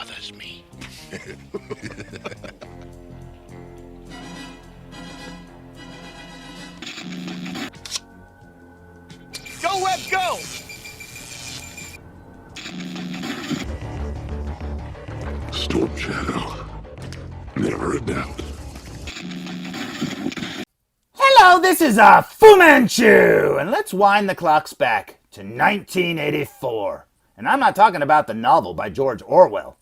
bothers me. Go, Web, go! Storm Shadow. Never a doubt. Hello, this is Fu Manchu, and let's wind the clocks back to 1984. And I'm not talking about the novel by George Orwell.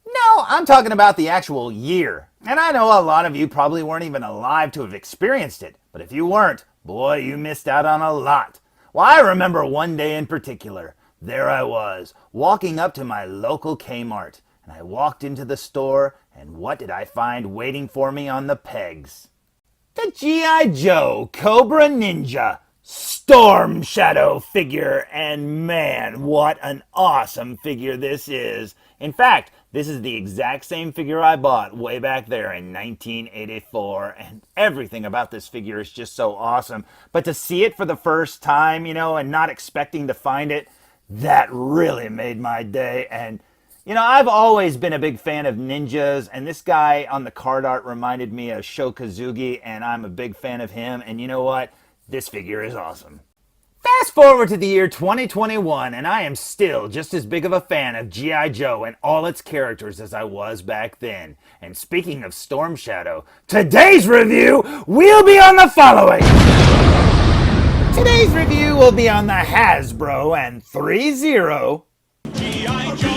No, I'm talking about the actual year. And I know a lot of you probably weren't even alive to have experienced it, but if you weren't, boy, you missed out on a lot. Well, I remember one day in particular. There I was, walking up to my local Kmart, and I walked into the store, and what did I find waiting for me on the pegs? The G.I. Joe Cobra Ninja Storm Shadow figure, and man, what an awesome figure this is. In fact, this is the exact same figure I bought way back there in 1984, and everything about this figure is just so awesome. But to see it for the first time, and not expecting to find it, that really made my day. And I've always been a big fan of ninjas, and this guy on the card art reminded me of Sho Kosugi, and I'm a big fan of him. And you know what? This figure is awesome. Fast forward to the year 2021, and I am still just as big of a fan of G.I. Joe and all its characters as I was back then. And speaking of Storm Shadow, today's review will be on the following. Today's review will be on the Hasbro and Threezero G.I. Joe!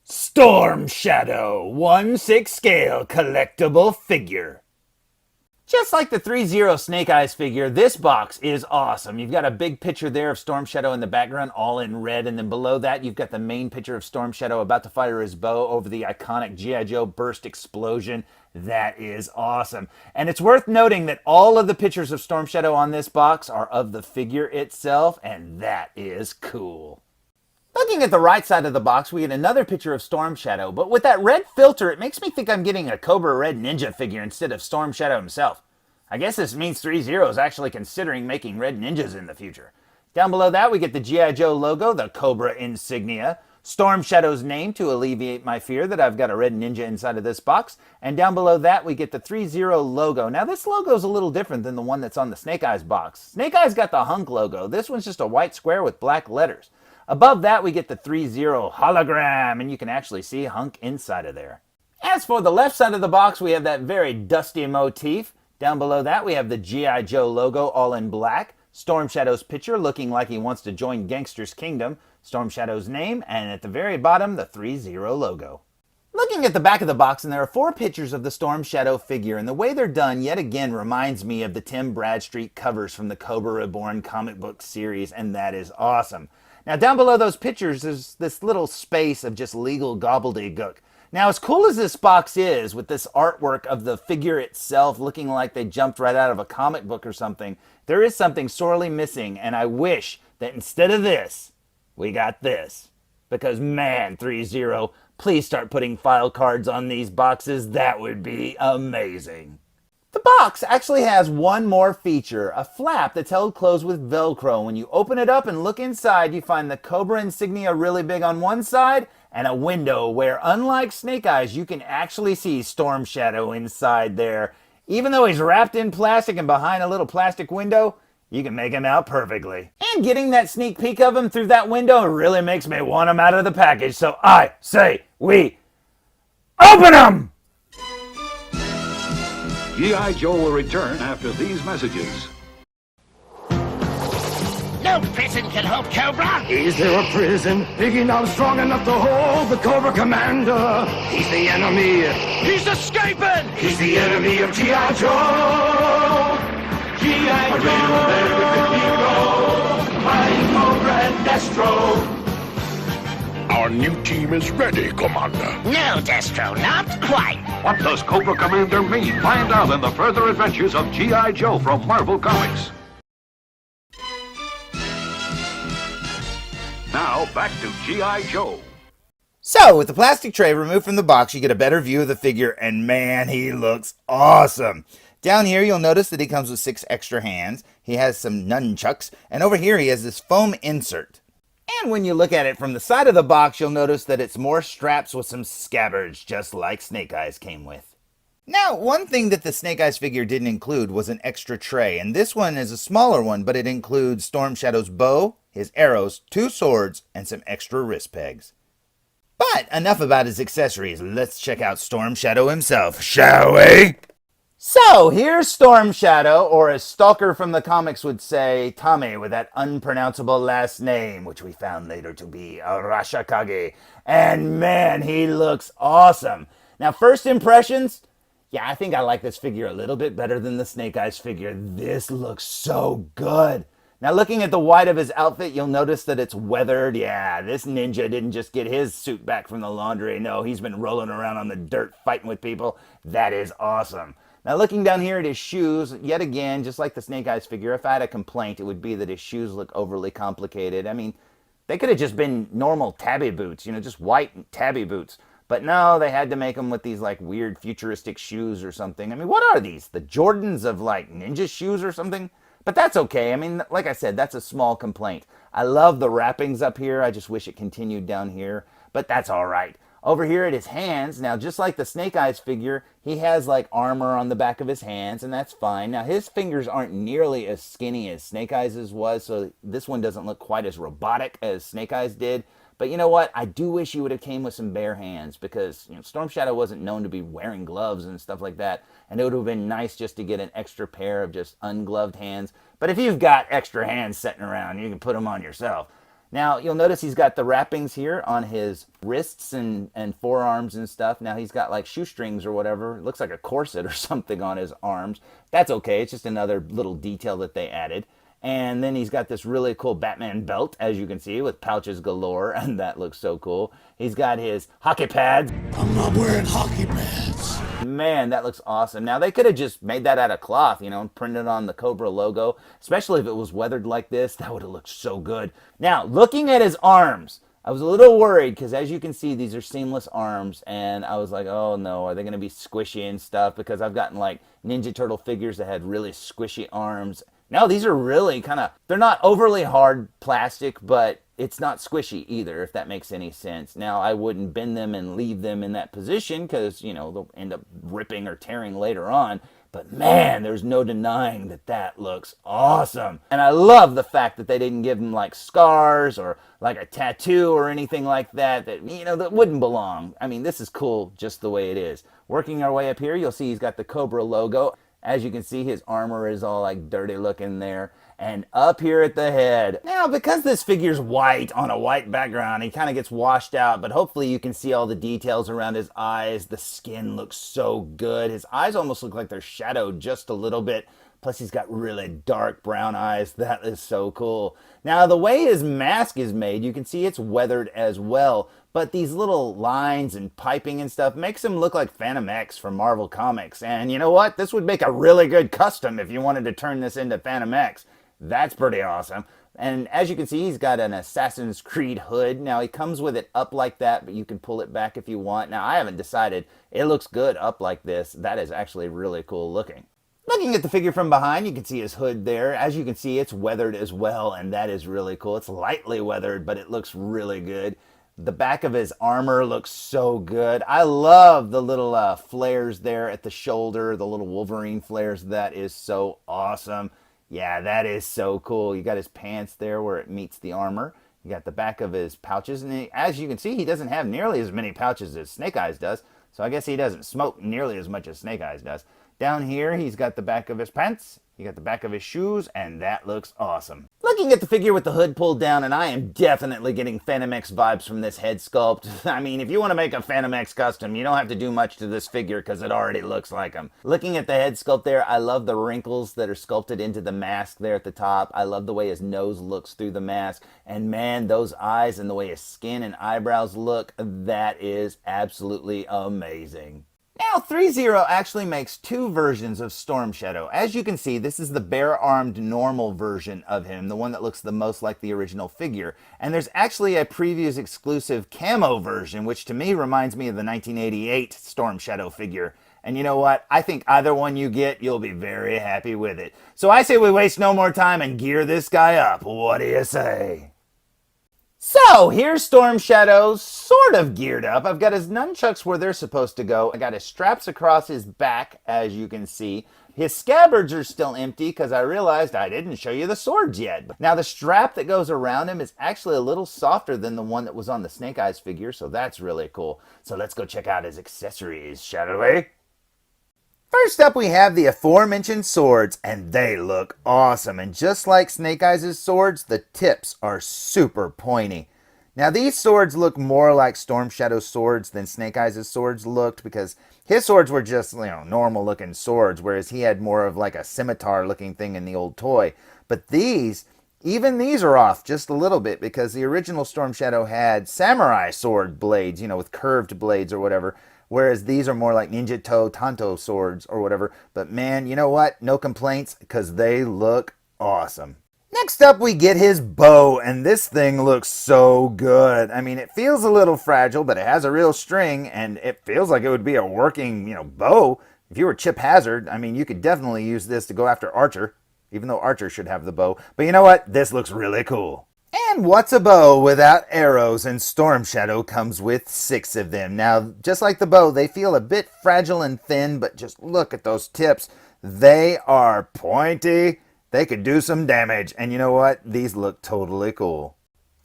Storm Shadow 1/6 scale collectible figure. Just like the Threezero Snake Eyes figure, this box is awesome. You've got a big picture there of Storm Shadow in the background, all in red, and then below that you've got the main picture of Storm Shadow about to fire his bow over the iconic G.I. Joe burst explosion. That is awesome. And it's worth noting that all of the pictures of Storm Shadow on this box are of the figure itself, and that is cool. Looking at the right side of the box, we get another picture of Storm Shadow, but with that red filter, it makes me think I'm getting a Cobra Red Ninja figure instead of Storm Shadow himself. I guess this means Threezero is actually considering making Red Ninjas in the future. Down below that, we get the G.I. Joe logo, the Cobra insignia, Storm Shadow's name to alleviate my fear that I've got a Red Ninja inside of this box, and down below that, we get the Threezero logo. Now, this logo is a little different than the one that's on the Snake Eyes box. Snake Eyes got the hunk logo. This one's just a white square with black letters. Above that, we get the Threezero hologram, and you can actually see Hunk inside of there. As for the left side of the box, we have that very dusty motif. Down below that, we have the G.I. Joe logo all in black, Storm Shadow's picture looking like he wants to join Gangster's Kingdom, Storm Shadow's name, and at the very bottom, the Threezero logo. Looking at the back of the box, and there are 4 pictures of the Storm Shadow figure, and the way they're done yet again reminds me of the Tim Bradstreet covers from the Cobra Reborn comic book series, and that is awesome. Now, down below those pictures, there's this little space of just legal gobbledygook. Now, as cool as this box is, with this artwork of the figure itself looking like they jumped right out of a comic book or something, there is something sorely missing, and I wish that instead of this, we got this. Because, man, Threezero, please start putting file cards on these boxes. That would be amazing. The box actually has one more feature, a flap that's held closed with Velcro. When you open it up and look inside, you find the Cobra insignia really big on one side and a window where, unlike Snake Eyes, you can actually see Storm Shadow inside there. Even though he's wrapped in plastic and behind a little plastic window, you can make him out perfectly. And getting that sneak peek of him through that window really makes me want him out of the package. So I say we open him! G.I. Joe will return after these messages. No prison can hold Cobra! Is there a prison big enough, strong enough to hold the Cobra Commander? He's the enemy. He's escaping! He's the enemy of G.I. Joe. G.I. A real American hero, fighting Cobra and Destro. Our new team is ready, Commander. No, Destro, not quite. What does Cobra Commander mean? Find out in the further adventures of G.I. Joe from Marvel Comics. Now, back to G.I. Joe. So, with the plastic tray removed from the box, you get a better view of the figure, and man, he looks awesome. Down here, you'll notice that he comes with 6 extra hands. he has some nunchucks, and over here he has this foam insert. And when you look at it from the side of the box, you'll notice that it's more straps with some scabbards, just like Snake Eyes came with. Now, one thing that the Snake Eyes figure didn't include was an extra tray, and this one is a smaller one, but it includes Storm Shadow's bow, his arrows, 2 swords, and some extra wrist pegs. But enough about his accessories. Let's check out Storm Shadow himself, shall we? So, here's Storm Shadow, or as Stalker from the comics would say, Tommy with that unpronounceable last name, which we found later to be Arashikage. And man, he looks awesome. Now, first impressions? Yeah, I think I like this figure a little bit better than the Snake Eyes figure. This looks so good. Now, looking at the white of his outfit, you'll notice that it's weathered. Yeah, this ninja didn't just get his suit back from the laundry. No, he's been rolling around on the dirt fighting with people. That is awesome. Now, looking down here at his shoes, yet again, just like the Snake Eyes figure, if I had a complaint, it would be that his shoes look overly complicated. I mean, they could have just been normal tabby boots, just white tabby boots. But no, they had to make them with these like weird futuristic shoes or something. I mean, what are these? The Jordans of like ninja shoes or something? But that's okay. I mean, like I said, that's a small complaint. I love the wrappings up here. I just wish it continued down here. But that's all right. Over here at his hands, now just like the Snake Eyes figure, he has like armor on the back of his hands, and that's fine. Now his fingers aren't nearly as skinny as Snake Eyes' was, so this one doesn't look quite as robotic as Snake Eyes did. But you know what? I do wish he would have came with some bare hands because Storm Shadow wasn't known to be wearing gloves and stuff like that. And it would have been nice just to get an extra pair of just ungloved hands. But if you've got extra hands sitting around, you can put them on yourself. Now, you'll notice he's got the wrappings here on his wrists and forearms and stuff. Now, he's got like shoestrings or whatever. It looks like a corset or something on his arms. That's okay. It's just another little detail that they added. And then he's got this really cool Batman belt, as you can see, with pouches galore, and that looks so cool. He's got his hockey pads. I'm not wearing hockey pads. Man, that looks awesome. Now, they could have just made that out of cloth, and printed on the Cobra logo, especially if it was weathered like this. That would have looked so good. Now, looking at his arms, I was a little worried because, as you can see, these are seamless arms, and I was like, oh no, are they going to be squishy and stuff? Because I've gotten like Ninja Turtle figures that had really squishy arms. Now, these are really they're not overly hard plastic, but it's not squishy either, if that makes any sense. Now, I wouldn't bend them and leave them in that position because, they'll end up ripping or tearing later on. But man, there's no denying that that looks awesome. And I love the fact that they didn't give him like scars or like a tattoo or anything like that that wouldn't belong. I mean, this is cool just the way it is. Working our way up here, you'll see he's got the Cobra logo. As you can see, his armor is all like dirty looking there. And up here at the head. Now, because this figure's white on a white background, he kind of gets washed out, but hopefully you can see all the details around his eyes. The skin looks so good. His eyes almost look like they're shadowed just a little bit. Plus, he's got really dark brown eyes. That is so cool. Now, the way his mask is made, you can see it's weathered as well. But these little lines and piping and stuff makes him look like Phantom X from Marvel Comics. And you know what? This would make a really good custom if you wanted to turn this into Phantom X. That's pretty awesome. And as you can see, he's got an Assassin's Creed hood. Now, he comes with it up like that, but you can pull it back if you want. Now, I haven't decided. It looks good up like this. That is actually really cool looking. Looking at the figure from behind, you can see his hood there. As you can see, it's weathered as well, and that is really cool. It's lightly weathered, but it looks really good. The back of his armor looks so good. I love the little flares there at the shoulder, the little Wolverine flares. That is so awesome. Yeah, that is so cool. You got his pants there where it meets the armor. You got the back of his pouches. And as you can see, he doesn't have nearly as many pouches as Snake Eyes does. So I guess he doesn't smoke nearly as much as Snake Eyes does. Down here, he's got the back of his pants. You got the back of his shoes, and that looks awesome. Looking at the figure with the hood pulled down, and I am definitely getting Phantom X vibes from this head sculpt. I mean, if you want to make a Phantom X custom, you don't have to do much to this figure because it already looks like him. Looking at the head sculpt there, I love the wrinkles that are sculpted into the mask there at the top. I love the way his nose looks through the mask. And man, those eyes and the way his skin and eyebrows look, that is absolutely amazing. Now, Threezero actually makes 2 versions of Storm Shadow. As you can see, this is the bare-armed normal version of him, the one that looks the most like the original figure. And there's actually a previews exclusive camo version, which to me reminds me of the 1988 Storm Shadow figure. And you know what? I think either one you get, you'll be very happy with it. So I say we waste no more time and gear this guy up. What do you say? So here's Storm Shadow, sort of geared up. I've got his nunchucks where they're supposed to go. I got his straps across his back, as you can see. His scabbards are still empty because I realized I didn't show you the swords yet. Now the strap that goes around him is actually a little softer than the one that was on the Snake Eyes figure, so that's really cool. So let's go check out his accessories, shall we? First up, we have the aforementioned swords, and they look awesome. And just like Snake Eyes' swords, the tips are super pointy. Now, these swords look more like Storm Shadow's swords than Snake Eyes' swords looked, because his swords were just, normal-looking swords, whereas he had more of like a scimitar-looking thing in the old toy. But these, even these are off just a little bit, because the original Storm Shadow had samurai sword blades, with curved blades or whatever. Whereas these are more like Ninja Tanto swords or whatever. But man, you know what? No complaints, because they look awesome. Next up, we get his bow, and this thing looks so good. I mean, it feels a little fragile, but it has a real string, and it feels like it would be a working, bow. If you were Chip Hazard, I mean, you could definitely use this to go after Archer, even though Archer should have the bow. But you know what? This looks really cool. And what's a bow without arrows? And Storm Shadow comes with 6 of them. Now, just like the bow, they feel a bit fragile and thin, but just look at those tips. They are pointy. They could do some damage. And you know what? These look totally cool.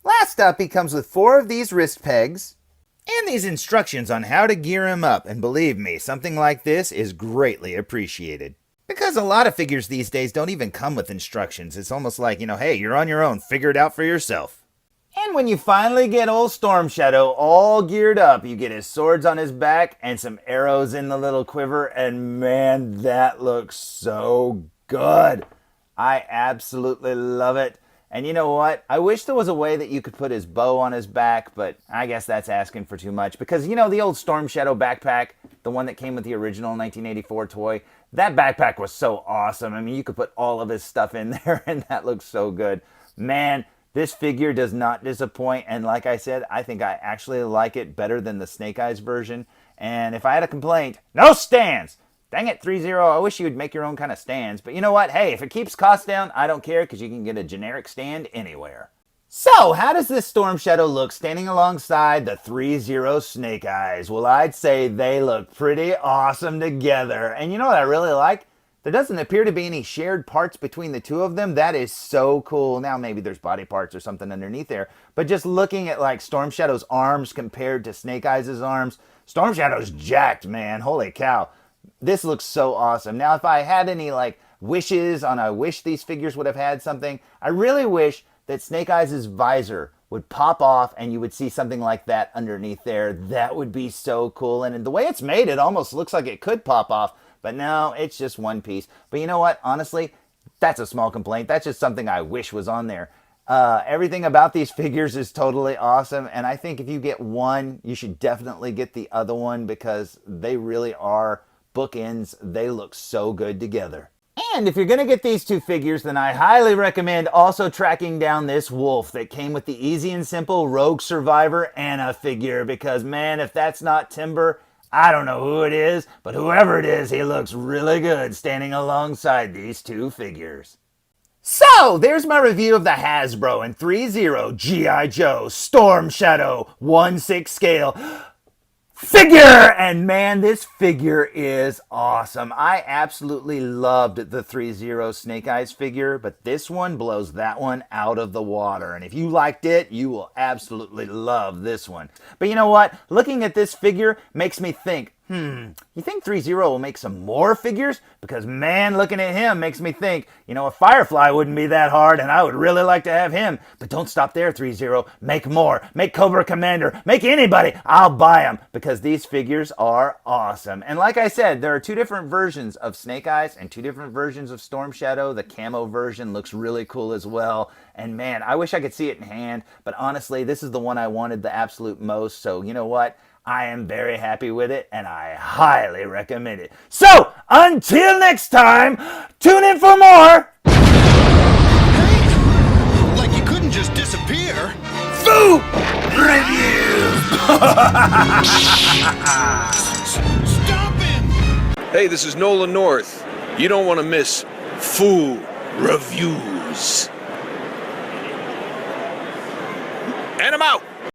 Last up, he comes with 4 of these wrist pegs and these instructions on how to gear him up. And believe me, something like this is greatly appreciated. Because a lot of figures these days don't even come with instructions. It's almost like, hey, you're on your own. Figure it out for yourself. And when you finally get old Storm Shadow all geared up, you get his swords on his back and some arrows in the little quiver. And man, that looks so good. I absolutely love it. And you know what? I wish there was a way that you could put his bow on his back, but I guess that's asking for too much. Because, the old Storm Shadow backpack, the one that came with the original 1984 toy, that backpack was so awesome. I mean, you could put all of his stuff in there, and that looks so good. Man, this figure does not disappoint, and like I said, I think I actually like it better than the Snake Eyes version. And if I had a complaint, no stands! Dang it, Threezero, I wish you would make your own kind of stands. But you know what? Hey, if it keeps costs down, I don't care, because you can get a generic stand anywhere. So, how does this Storm Shadow look standing alongside the Threezero Snake Eyes? Well, I'd say they look pretty awesome together. And you know what I really like? There doesn't appear to be any shared parts between the two of them. That is so cool. Now, maybe there's body parts or something underneath there. But just looking at, like, Storm Shadow's arms compared to Snake Eyes' arms, Storm Shadow's jacked, man. Holy cow. This looks so awesome. Now, if I had any, wishes on I wish these figures would have had something, I really wish that Snake Eyes' visor would pop off and you would see something like that underneath there. That would be so cool. And the way it's made, it almost looks like it could pop off. But no, it's just one piece. But you know what? Honestly, that's a small complaint. That's just something I wish was on there. Everything about these figures is totally awesome. And I think if you get one, you should definitely get the other one because they really are bookends. They look so good together. And if you're going to get these two figures, then I highly recommend also tracking down this wolf that came with the Easy and Simple Rogue Survivor Anna figure. Because, man, if that's not Timber, I don't know who it is. But whoever it is, he looks really good standing alongside these two figures. So, there's my review of the Hasbro and Threezero G.I. Joe Storm Shadow 1/6 scale figure. And man, this figure is awesome. I absolutely loved the Threezero Snake Eyes figure, but this one blows that one out of the water. And if you liked it, you will absolutely love this one. But you know what? Looking at this figure makes me think, you think Threezero will make some more figures? Because man, looking at him makes me think, a Firefly wouldn't be that hard and I would really like to have him. But don't stop there, Threezero. Make more. Make Cobra Commander. Make anybody. I'll buy them because these figures are awesome. And like I said, there are two different versions of Snake Eyes and two different versions of Storm Shadow. The camo version looks really cool as well. And man, I wish I could see it in hand. But honestly, this is the one I wanted the absolute most. So you know what? I am very happy with it, and I highly recommend it. So, until next time, tune in for more. Hey, like you couldn't just disappear. Food reviews. Stop him! Hey, this is Nolan North. You don't want to miss Full Reviews. And I'm out.